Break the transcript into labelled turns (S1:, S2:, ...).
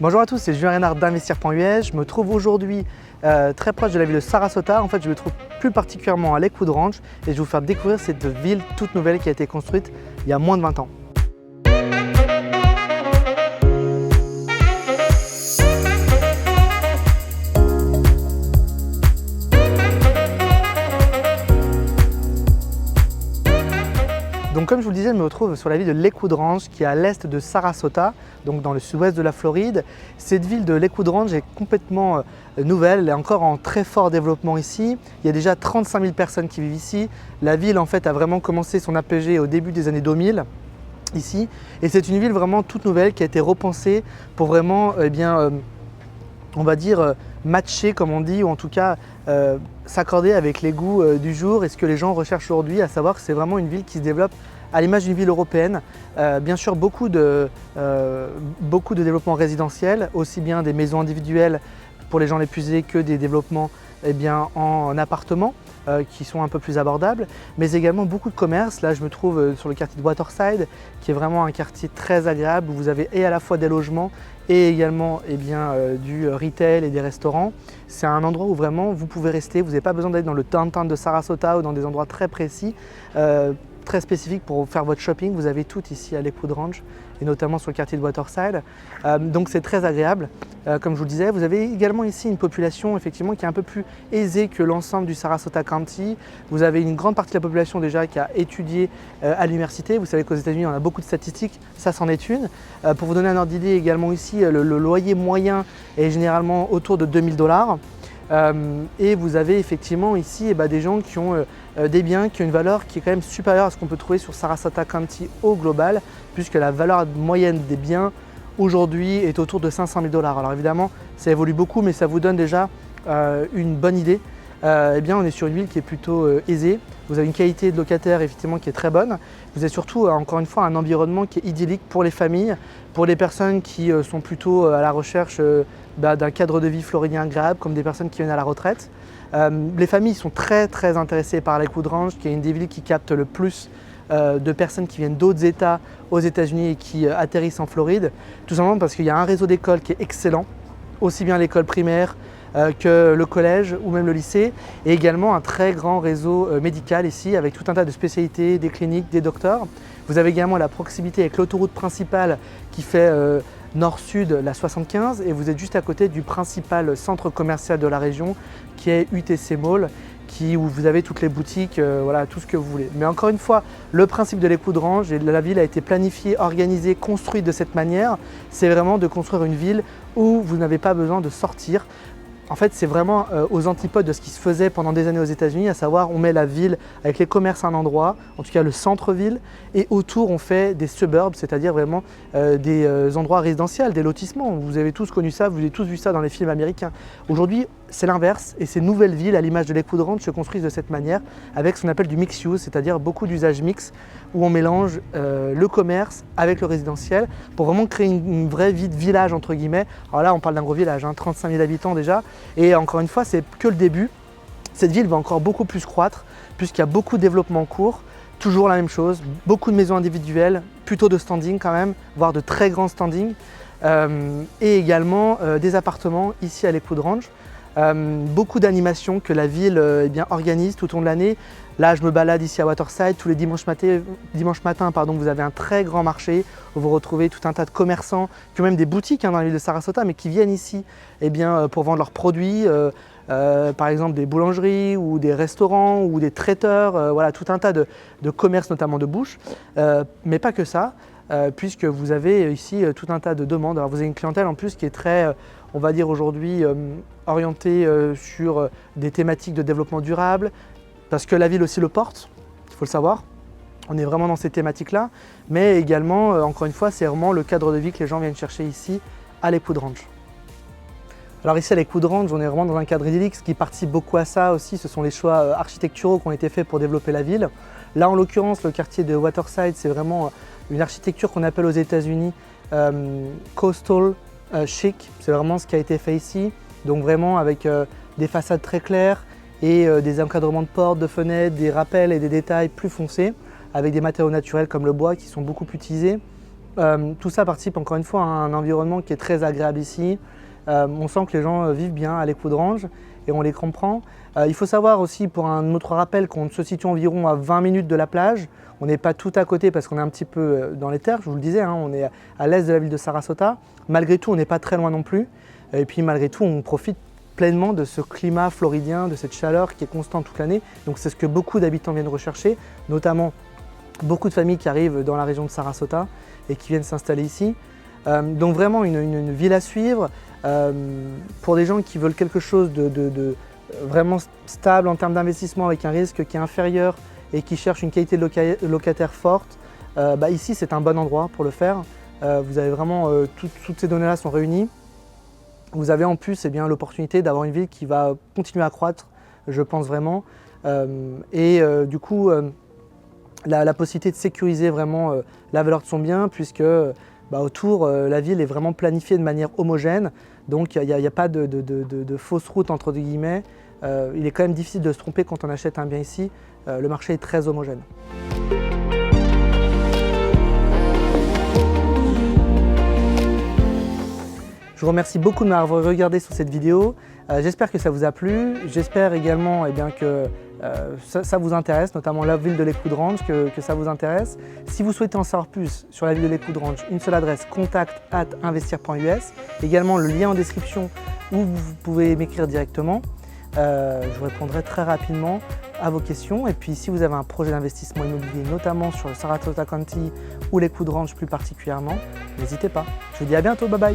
S1: Bonjour à tous, c'est Julien Reynard d'Investir.us. Je me trouve aujourd'hui très proche de la ville de Sarasota. En fait, je me trouve plus particulièrement à Lakewood Ranch et je vais vous faire découvrir cette ville toute nouvelle qui a été construite il y a moins de 20 ans. Donc comme je vous le disais, je me retrouve sur la ville de Lakewood Ranch qui est à l'est de Sarasota, donc dans le sud-ouest de la Floride. Cette ville de Lakewood Ranch est complètement nouvelle, elle est encore en très fort développement ici. Il y a déjà 35 000 personnes qui vivent ici. La ville en fait a vraiment commencé son APG au début des années 2000 ici. Et c'est une ville vraiment toute nouvelle qui a été repensée pour vraiment, on va dire, matcher comme on dit, ou en tout cas s'accorder avec les goûts du jour et ce que les gens recherchent aujourd'hui, à savoir que c'est vraiment une ville qui se développe à l'image d'une ville européenne. Bien sûr, beaucoup de développement résidentiel, aussi bien des maisons individuelles pour les gens les plus aisés que des développements en appartements qui sont un peu plus abordables, mais également beaucoup de commerces. Là, je me trouve sur le quartier de Waterside, qui est vraiment un quartier très agréable où vous avez à la fois des logements et également du retail et des restaurants. C'est un endroit où vraiment vous pouvez rester, vous n'avez pas besoin d'être dans le downtown de Sarasota ou dans des endroits très précis, très spécifiques pour faire votre shopping. Vous avez tout ici à Lakewood Ranch et notamment sur le quartier de Waterside. Donc c'est très agréable. Comme je vous le disais, vous avez également ici une population effectivement qui est un peu plus aisée que l'ensemble du Sarasota County. Vous avez une grande partie de la population déjà qui a étudié à l'université. Vous savez qu'aux États-Unis, on a beaucoup de statistiques, ça c'en est une. Pour vous donner un ordre d'idée également ici, le loyer moyen est généralement autour de 2000 $. Et vous avez effectivement ici des gens qui ont des biens qui ont une valeur qui est quand même supérieure à ce qu'on peut trouver sur Sarasota County au global, puisque la valeur moyenne des biens aujourd'hui est autour de 500 000 $. Alors évidemment, ça évolue beaucoup, mais ça vous donne déjà une bonne idée. On est sur une ville qui est plutôt aisée. Vous avez une qualité de locataire effectivement qui est très bonne. Vous avez surtout, encore une fois, un environnement qui est idyllique pour les familles, pour les personnes qui sont plutôt à la recherche d'un cadre de vie floridien agréable, comme des personnes qui viennent à la retraite. Les familles sont très intéressées par Lakewood Ranch, qui est une des villes qui capte le plus de personnes qui viennent d'autres États aux États-Unis et qui atterrissent en Floride, tout simplement parce qu'il y a un réseau d'écoles qui est excellent, aussi bien l'école primaire que le collège ou même le lycée, et également un très grand réseau médical ici avec tout un tas de spécialités, des cliniques, des docteurs. Vous avez également la proximité avec l'autoroute principale qui fait nord-sud, la 75, et vous êtes juste à côté du principal centre commercial de la région qui est UTC Mall, où vous avez toutes les boutiques, voilà, tout ce que vous voulez. Mais encore une fois, le principe de Lakewood Ranch, la ville a été planifiée, organisée, construite de cette manière, c'est vraiment de construire une ville où vous n'avez pas besoin de sortir. En fait, c'est vraiment aux antipodes de ce qui se faisait pendant des années aux États-Unis, à savoir on met la ville avec les commerces à un endroit, en tout cas le centre-ville, et autour on fait des suburbs, c'est-à-dire vraiment des endroits résidentiels, des lotissements. Vous avez tous connu ça, vous avez tous vu ça dans les films américains. Aujourd'hui, c'est l'inverse et ces nouvelles villes, à l'image de Lakewood Ranch, se construisent de cette manière avec ce qu'on appelle du mixed use, c'est-à-dire beaucoup d'usages mixtes où on mélange le commerce avec le résidentiel pour vraiment créer une vraie vie de village entre guillemets. Alors là, on parle d'un gros village, 35 000 habitants déjà, et encore une fois, c'est que le début. Cette ville va encore beaucoup plus croître puisqu'il y a beaucoup de développement en cours. Toujours la même chose, beaucoup de maisons individuelles, plutôt de standing quand même, voire de très grands standing, et également des appartements ici à Lakewood Ranch. Beaucoup d'animations que la ville organise tout au long de l'année. Là, je me balade ici à Waterside, tous les dimanches matins, vous avez un très grand marché où vous retrouvez tout un tas de commerçants, qui ont même des boutiques dans la ville de Sarasota, mais qui viennent ici pour vendre leurs produits, par exemple des boulangeries ou des restaurants ou des traiteurs, voilà, tout un tas de commerces, notamment de bouche, mais pas que ça. Puisque vous avez ici tout un tas de demandes. Alors vous avez une clientèle en plus qui est très, on va dire aujourd'hui, orientée sur des thématiques de développement durable, parce que la ville aussi le porte, il faut le savoir. On est vraiment dans ces thématiques-là, mais également, encore une fois, c'est vraiment le cadre de vie que les gens viennent chercher ici à Lakewood Ranch. Alors ici à Lakewood Ranch, on est vraiment dans un cadre idyllique. Ce qui participe beaucoup à ça aussi, ce sont les choix architecturaux qui ont été faits pour développer la ville. Là, en l'occurrence, le quartier de Waterside, c'est vraiment une architecture qu'on appelle aux États-Unis coastal chic. C'est vraiment ce qui a été fait ici. Donc vraiment avec des façades très claires et des encadrements de portes, de fenêtres, des rappels et des détails plus foncés, avec des matériaux naturels comme le bois qui sont beaucoup utilisés. Tout ça participe encore une fois à un environnement qui est très agréable ici. On sent que les gens vivent bien à l'Écoudrange et on les comprend. Il faut savoir aussi, pour un autre rappel, qu'on se situe environ à 20 minutes de la plage. On n'est pas tout à côté parce qu'on est un petit peu dans les terres, je vous le disais, hein, on est à l'est de la ville de Sarasota. Malgré tout, on n'est pas très loin non plus. Et puis malgré tout, on profite pleinement de ce climat floridien, de cette chaleur qui est constante toute l'année. Donc c'est ce que beaucoup d'habitants viennent rechercher, notamment beaucoup de familles qui arrivent dans la région de Sarasota et qui viennent s'installer ici. Donc vraiment une ville à suivre pour des gens qui veulent quelque chose de vraiment stable en termes d'investissement avec un risque qui est inférieur et qui cherchent une qualité de locataire forte. Ici c'est un bon endroit pour le faire. Vous avez vraiment toutes ces données-là sont réunies. Vous avez en plus l'opportunité d'avoir une ville qui va continuer à croître, je pense vraiment. Du coup, la possibilité de sécuriser vraiment la valeur de son bien, puisque autour, la ville est vraiment planifiée de manière homogène. Donc il n'y a pas de fausse route entre guillemets. Il est quand même difficile de se tromper quand on achète un bien ici. Le marché est très homogène. Je vous remercie beaucoup de m'avoir regardé sur cette vidéo. J'espère que ça vous a plu. J'espère également que ça vous intéresse, notamment la ville de l'Écoudrange, que ça vous intéresse. Si vous souhaitez en savoir plus sur la ville de l'Écoudrange, une seule adresse, contact@investir.us. Également le lien en description où vous pouvez m'écrire directement. Je vous répondrai très rapidement à vos questions. Et puis si vous avez un projet d'investissement immobilier, notamment sur le Sarasota County ou l'Écoudrange plus particulièrement, n'hésitez pas. Je vous dis à bientôt, bye bye.